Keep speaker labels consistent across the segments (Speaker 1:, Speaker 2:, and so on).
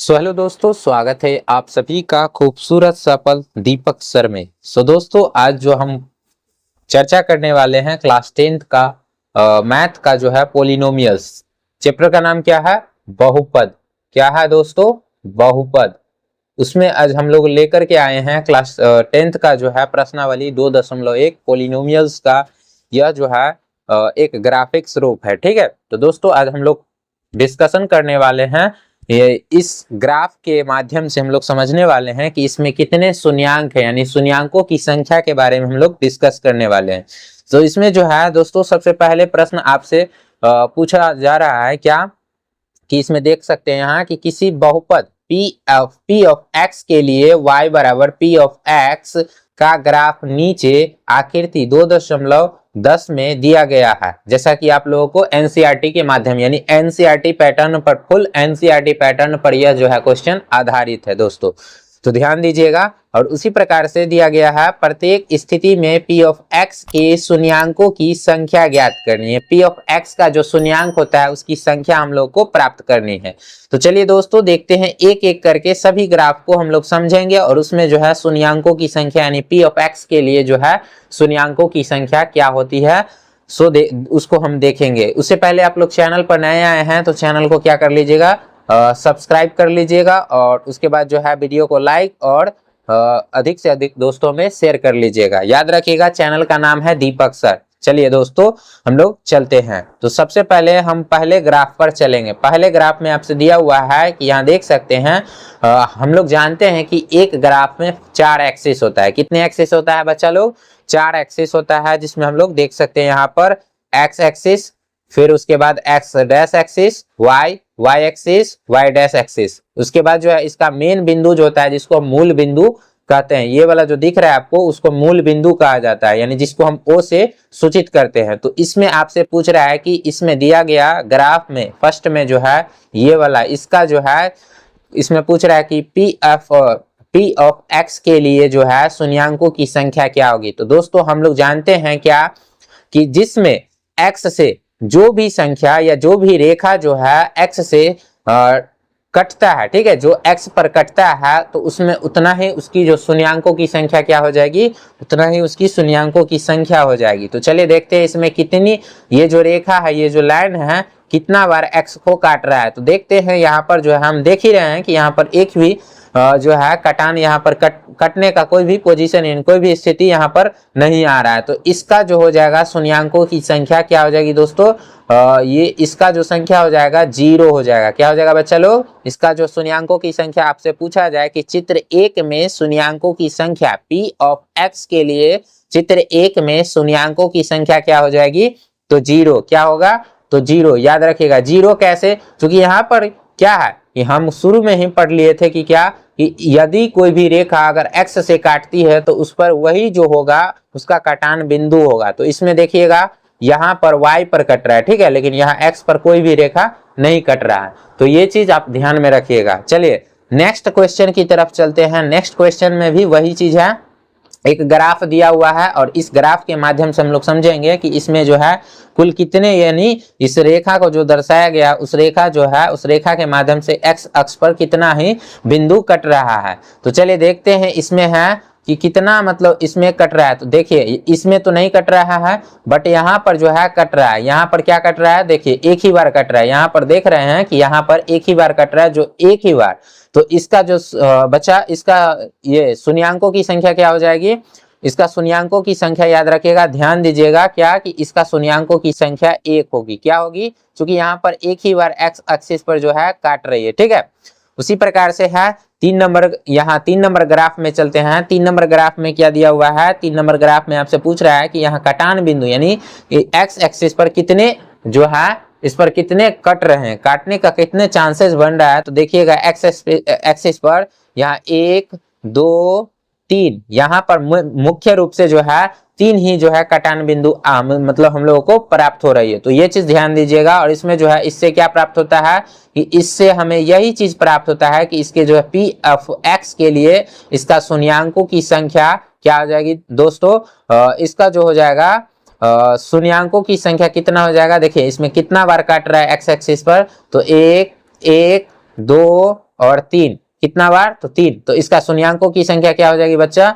Speaker 1: Hello दोस्तों, स्वागत है आप सभी का खूबसूरत सफल दीपक सर में। दोस्तों, आज जो हम चर्चा करने वाले हैं क्लास 10th का मैथ का जो है पोलिनोमियल्स। चैप्टर का नाम क्या है? बहुपद। क्या है दोस्तों? बहुपद। उसमें आज हम लोग लेकर के आए हैं क्लास 10th का जो है प्रश्नावली 2.1 पोलिनोमियल्स का। यह जो है एक ग्राफिक्स रूप है। ठीक है, तो दोस्तों आज हम लोग डिस्कशन करने वाले हैं। ये इस ग्राफ के माध्यम से हम लोग समझने वाले हैं कि इसमें कितने शून्यांक है, यानी शून्यांकों की संख्या के बारे में हम लोग डिस्कस करने वाले हैं। तो इसमें जो है दोस्तों सबसे पहले प्रश्न आपसे पूछा जा रहा है क्या कि इसमें देख सकते हैं यहाँ कि किसी बहुपद P ऑफ x के लिए y बराबर P ऑफ x का ग्राफ नीचे आकृति 2.10 में दिया गया है। जैसा कि आप लोगों को एनसीईआरटी के माध्यम यानी एनसीईआरटी पैटर्न पर, फुल एनसीईआरटी पैटर्न पर यह जो है क्वेश्चन आधारित है दोस्तों, तो ध्यान दीजिएगा। और उसी प्रकार से दिया गया है प्रत्येक स्थिति में P ऑफ x के शून्यांकों की संख्या ज्ञात करनी है। P ऑफ x का जो शून्यांक होता है उसकी संख्या हम लोग को प्राप्त करनी है। तो चलिए दोस्तों देखते हैं, एक एक करके सभी ग्राफ को हम लोग समझेंगे और उसमें जो है शून्यांकों की संख्या यानी P ऑफ x के लिए जो है शून्यांकों की संख्या क्या होती है उसको हम देखेंगे। उससे पहले आप लोग चैनल पर नए आए हैं तो चैनल को क्या कर लीजिएगा, सब्सक्राइब कर लीजिएगा और उसके बाद जो है वीडियो को लाइक और अधिक से अधिक दोस्तों में शेयर कर लीजिएगा। याद रखिएगा चैनल का नाम है दीपक सर। चलिए दोस्तों हम लोग चलते हैं। तो सबसे पहले हम पहले ग्राफ पर चलेंगे। पहले ग्राफ में आपसे दिया हुआ है कि यहाँ देख सकते हैं, हम लोग जानते हैं कि एक ग्राफ में 4 एक्सिस होता है। कितने एक्सिस होता है बच्चा लोग? 4 एक्सिस होता है, जिसमें हम लोग देख सकते हैं यहाँ पर एक्स एक्सिस, फिर उसके बाद X dash axis, Y axis, Y dash axis. उसके बाद जो है इसका मेन बिंदु जो होता है जिसको मूल बिंदु कहते हैं, ये वाला जो दिख रहा है आपको उसको मूल बिंदु कहा जाता है, यानी जिसको हम ओ से सूचित करते हैं। तो इसमें आपसे पूछ रहा है कि इसमें दिया गया ग्राफ में फर्स्ट में जो है ये वाला, इसका जो है इसमें पूछ रहा है कि P ऑफ x के लिए जो है शून्यांकों की संख्या क्या होगी। तो दोस्तों हम लोग जानते हैं क्या कि जिसमें x से जो भी संख्या या जो भी रेखा जो है x से कटता है, ठीक है, जो x पर कटता है तो उसमें उतना ही उसकी जो शून्यांकों की संख्या क्या हो जाएगी, उतना ही उसकी शून्यांकों की संख्या हो जाएगी। तो चलिए देखते हैं इसमें कितनी, ये जो रेखा है, ये जो लाइन है कितना बार x को काट रहा है। तो देखते हैं यहाँ पर जो है हम देख ही रहे हैं कि यहाँ पर एक भी जो है कटान यहाँ पर कटने का कोई भी पोजीशन, कोई भी स्थिति यहाँ पर नहीं आ रहा है। तो इसका जो हो जाएगा शून्यांकों की संख्या क्या हो जाएगी दोस्तों, ये इसका जो संख्या हो जाएगा 0 हो जाएगा। क्या हो जाएगा बच्चा लोग? इसका जो शून्यांकों की संख्या आपसे पूछा जाए कि चित्र 1 में शून्यांकों की संख्या P ऑफ x के लिए चित्र 1 में शून्यांकों की संख्या क्या हो जाएगी, तो 0। क्या होगा? तो 0। याद रखिएगा 0 कैसे, क्योंकि यहाँ पर क्या है कि हम शुरू में ही पढ़ लिए थे कि क्या कि यदि कोई भी रेखा अगर x से काटती है तो उस पर वही जो होगा उसका कटान बिंदु होगा। तो इसमें देखिएगा यहाँ पर y पर कट रहा है, ठीक है, लेकिन यहाँ x पर कोई भी रेखा नहीं कट रहा है। तो ये चीज आप ध्यान में रखिएगा। चलिए नेक्स्ट क्वेश्चन की तरफ चलते हैं। नेक्स्ट क्वेश्चन में भी वही चीज है, एक ग्राफ दिया हुआ है और इस ग्राफ के माध्यम से हम लोग समझेंगे कि इसमें जो है कुल कितने, यानी इस रेखा को जो दर्शाया गया उस रेखा जो है उस रेखा के माध्यम से x अक्ष पर कितना ही बिंदु कट रहा है। तो चलिए देखते हैं इसमें है कि कितना मतलब इसमें कट रहा है। तो देखिए इसमें तो नहीं कट रहा है, बट यहाँ पर जो है कट रहा है। यहाँ पर क्या कट रहा है, देखिए एक ही बार कट रहा है। यहाँ पर देख रहे हैं कि यहाँ पर एक ही बार कट रहा है, जो एक ही बार। तो इसका जो बचा, इसका ये शून्यांकों की संख्या क्या हो जाएगी, इसका शून्यांकों की संख्या याद रखिएगा, ध्यान दीजिएगा क्या कि इसका शून्यांकों की संख्या 1 होगी। क्या होगी? क्योंकि यहाँ पर एक ही बार x एक्सिस पर जो है काट रही है, ठीक है। उसी प्रकार से है 3 नंबर, यहाँ 3 नंबर ग्राफ में चलते हैं। 3 नंबर ग्राफ में क्या दिया हुआ है, 3 नंबर ग्राफ में आपसे पूछ रहा है कि यहाँ कटान बिंदु यानी x एक्सिस पर कितने जो है इस पर कितने कट रहे हैं, काटने का कितने चांसेस बन रहा है। तो देखिएगा x एक्सिस पर यहाँ 1 2 3, यहाँ पर मुख्य रूप से जो है 3 ही जो है कटान बिंदु मतलब हम लोगों को प्राप्त हो रही है। तो ये चीज ध्यान दीजिएगा। और इसमें जो है इससे क्या प्राप्त होता है कि इससे हमें यही चीज प्राप्त होता है कि इसके जो है P ऑफ x के लिए इसका शून्यांकों की संख्या क्या हो जाएगी दोस्तों, इसका जो हो जाएगा शून्यांकों की संख्या कितना हो जाएगा। देखिए इसमें कितना बार काट रहा है x एक्सिस पर, तो 1 1 2 और 3, कितना बार? तो 3। तो इसका शून्यांकों की संख्या क्या हो जाएगी बच्चा?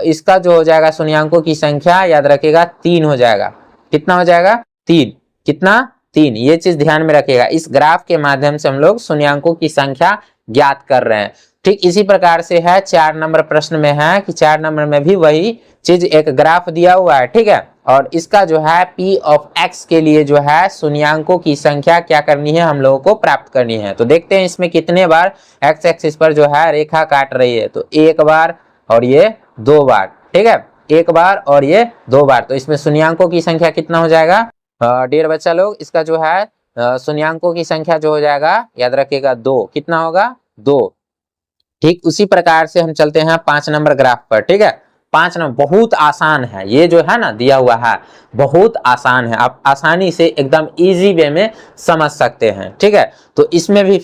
Speaker 1: इसका जो हो जाएगा शून्यांकों की संख्या याद रखिएगा 3 हो जाएगा। कितना हो जाएगा? 3। कितना? 3। ये चीज ध्यान में रखिएगा। इस ग्राफ के माध्यम से हम लोग शून्यांकों की संख्या ज्ञात कर रहे हैं। ठीक इसी प्रकार से है 4 नंबर प्रश्न में है कि 4 नंबर में भी वही चीज एक ग्राफ दिया हुआ है, ठीक है। और इसका जो है P ऑफ X के लिए जो है शून्यांकों की संख्या क्या करनी है, हम लोगों को प्राप्त करनी है। तो देखते हैं इसमें कितने बार X एक्सिस पर जो है रेखा काट रही है। तो 1 बार और ये 2 बार, ठीक है, 1 बार और ये 2 बार। तो इसमें शून्यांकों की संख्या कितना हो जाएगा? डियर बच्चा लोग, इसका जो है शून्यांकों की संख्या जो हो जाएगा याद रखिएगा 2। कितना होगा? 2। ठीक उसी प्रकार से हम चलते हैं 5 नंबर ग्राफ पर, ठीक है। 5 नंबर बहुत आसान है, ये जो है ना दिया हुआ है बहुत आसान है, आप आसानी से एकदम इजी वे में समझ सकते हैं, ठीक है। तो इसमें भी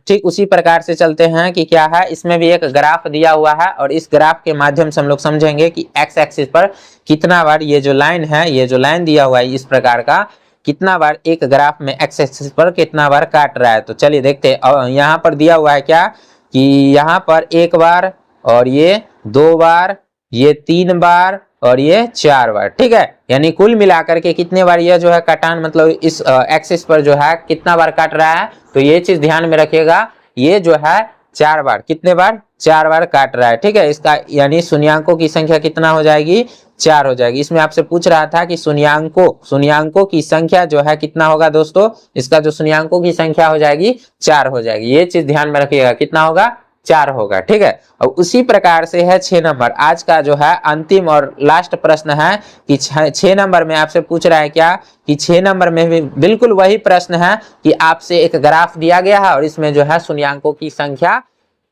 Speaker 1: ठीक उसी प्रकार से चलते हैं कि क्या है, इसमें भी एक ग्राफ दिया हुआ है और इस ग्राफ के माध्यम से हम लोग समझेंगे कि एक्स एक्सिस पर कितना बार ये जो लाइन है, ये जो लाइन दिया हुआ है इस प्रकार का, कितना बार एक ग्राफ में एक्स एक्सिस पर कितना बार काट रहा है। तो चलिए देखते हैं। यहाँ पर दिया हुआ है क्या कि यहाँ पर 1 बार और ये 2 बार, ये 3 बार और ये 4 बार, ठीक है। यानी कुल मिलाकर के कितने बार यह जो है कटान मतलब इस एक्सिस पर जो है कितना बार काट रहा है। तो ये चीज ध्यान में रखिएगा, ये जो है 4 बार, कितने बार? 4 बार काट रहा है, ठीक है। इसका यानी शून्यांकों की संख्या कितना हो जाएगी? 4 हो जाएगी। इसमें आपसे पूछ रहा था कि शून्यांकों की संख्या जो है कितना होगा दोस्तों, इसका जो शून्यांकों की संख्या हो जाएगी 4 हो जाएगी। ये चीज ध्यान में रखिएगा, कितना होगा? 4 होगा, ठीक है। और उसी प्रकार से है 6 नंबर, आज का जो है अंतिम और लास्ट प्रश्न है कि 6 नंबर में आपसे पूछ रहा है क्या कि 6 नंबर में भी बिल्कुल वही प्रश्न है कि आपसे एक ग्राफ दिया गया है और इसमें जो है शून्यांकों की संख्या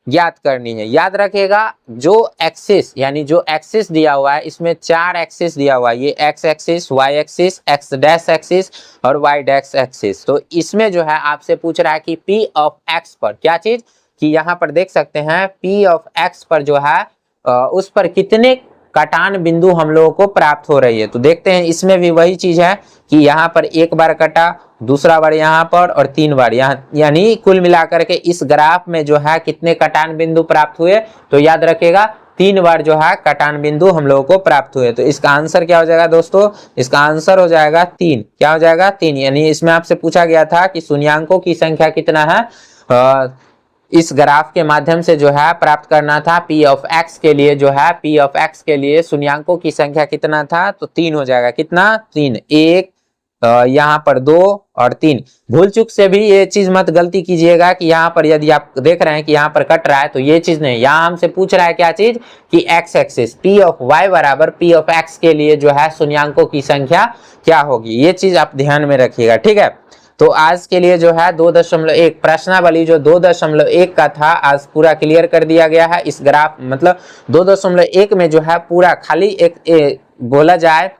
Speaker 1: ज्ञात करनी है। याद रखिएगा जो एक्सिस यानी जो एक्सिस दिया हुआ है इसमें 4 एक्सिस दिया हुआ है, ये X axis, Y axis, X dash axis और वाई डैश एक्सिस। तो इसमें जो है आपसे पूछ रहा है कि P ऑफ X पर क्या चीज, कि यहाँ पर देख सकते हैं P ऑफ X पर जो है उस पर कितने कटान बिंदु हम लोगों को प्राप्त हो रही है। तो देखते हैं इसमें भी वही चीज है कि यहाँ पर 1 बार कटा, दूसरा बार यहाँ पर और 3 बार यहाँ, यानी कुल मिलाकर के इस ग्राफ में जो है कितने कटान बिंदु प्राप्त हुए। तो याद रखिएगा 3 बार जो है कटान बिंदु हम लोगों को प्राप्त हुए। तो इसका आंसर क्या हो जाएगा दोस्तों, इसका आंसर हो जाएगा 3। क्या हो जाएगा? 3। यानी इसमें आपसे पूछा गया था कि शून्यांकों की संख्या कितना है, इस ग्राफ के माध्यम से जो है प्राप्त करना था। P ऑफ X के लिए जो है P ऑफ X के लिए शून्यांकों की संख्या कितना था, तो 3 हो जाएगा। कितना? 3। 1 यहाँ पर 2 और 3। भूल चूक से भी ये चीज मत गलती कीजिएगा कि यहाँ पर यदि आप देख रहे हैं कि यहाँ पर कट रहा है तो ये चीज नहीं, यहाँ हमसे पूछ रहा है क्या चीज कि x axis P of Y बराबर P ऑफ X के लिए जो है शून्यांकों की संख्या क्या होगी, ये चीज आप ध्यान में रखिएगा, ठीक है। तो आज के लिए जो है 2.1 प्रश्नावली जो 2.1 का था आज पूरा क्लियर कर दिया गया है। इस ग्राफ मतलब 2.1 में जो है पूरा खाली एक बोला जाए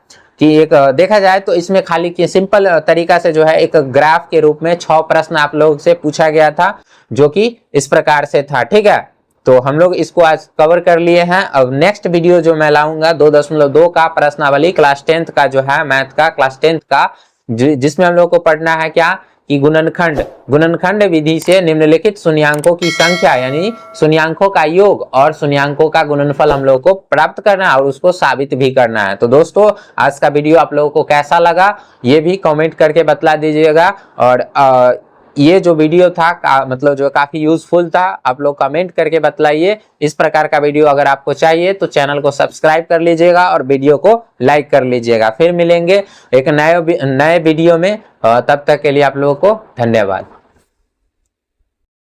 Speaker 1: कि एक देखा जाए तो इसमें खाली कि सिंपल तरीका से जो है एक ग्राफ के रूप में 6 प्रश्न आप लोगों से पूछा गया था जो कि इस प्रकार से था, ठीक है। तो हम लोग इसको आज कवर कर लिए हैं। अब नेक्स्ट वीडियो जो मैं लाऊंगा 2.2 का प्रश्नावली क्लास 10th का जो है मैथ का क्लास 10th का, जिसमें हम लोग को पढ़ना है क्या कि गुणनखंड विधि से निम्नलिखित शून्यांकों की संख्या यानी शून्यांकों का योग और शून्यांकों का गुणनफल हम लोग को प्राप्त करना है और उसको साबित भी करना है। तो दोस्तों आज का वीडियो आप लोगों को कैसा लगा ये भी कमेंट करके बतला दीजिएगा। और ये जो वीडियो था मतलब जो काफी यूजफुल था, आप लोग कमेंट करके बतलाइए। इस प्रकार का वीडियो अगर आपको चाहिए तो चैनल को सब्सक्राइब कर लीजिएगा और वीडियो को लाइक कर लीजिएगा। फिर मिलेंगे एक नए वीडियो में, तब तक के लिए आप लोगों को धन्यवाद।